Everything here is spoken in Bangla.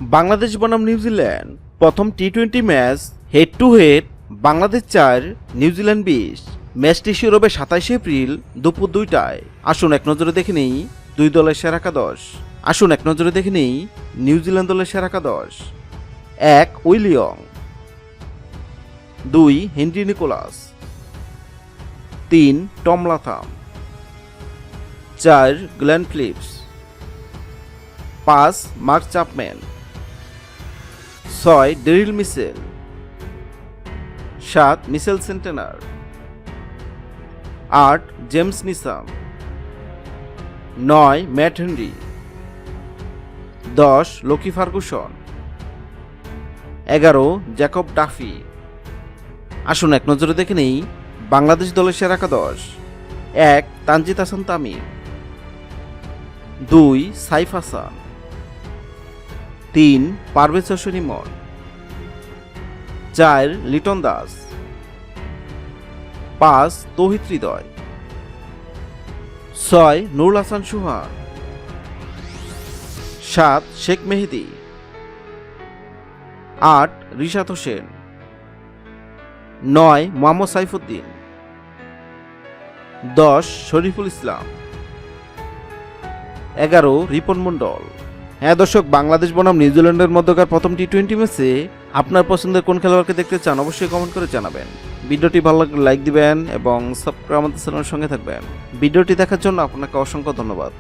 বাংলাদেশ বনাম নিউজিল্যান্ড প্রথম টি-20 match head to head Bangladesh 4 New Zealand 20। ম্যাচটি শুরু হবে 27 এপ্রিল দুপুর 2টায়। আসুন এক নজরে দেখে নেই দুই দলের সেরা একাদশ। নিউজিল্যান্ড দলের সেরা একাদশ। 1 Will Young, 2 Henry Nicholls, 3 Tom Latham, 4 Glenn Phillips, 5 Mark Chapman, 6 Daryl Mitchell, 7 Mitchell Santner, 8 James Neesham, 9 Matt Henry, 10 Lockie Ferguson, 11 Jacob Duffy. আসুন এক নজরে দেখে নেই বাংলাদেশ দলের সেরা একাদশ। 1 তানজিদ হাসান তামিম, 2 সাইফ হাসান, 3 পারভেজ হোসেন ইমন, 4 লিটন দাস, 5 তৌহিদ হৃদয়, 6 নুরুল হাসান সুহান, 7 শেখ মেহেদী, 8 রিশাদ হোসেন, 9 মোহাম্মদ সাইফুদ্দিন, 10 শরীফুল ইসলাম, 11 রিপন মণ্ডল। হ্যাঁ দর্শক, বাংলাদেশ বনাম নিউজিল্যান্ডের মধ্যকার প্রথম টি-20 ম্যাচে আপনার পছন্দের কোন খেলোয়াড়কে দেখতে চান অবশ্যই কমেন্ট করে জানাবেন। ভিডিওটি ভালো লাগলে লাইক দিবেন এবং সাবস্ক্রাইব আমাদের চ্যানেলের সঙ্গে থাকবেন। ভিডিওটি দেখার জন্য আপনাকে অসংখ্য ধন্যবাদ।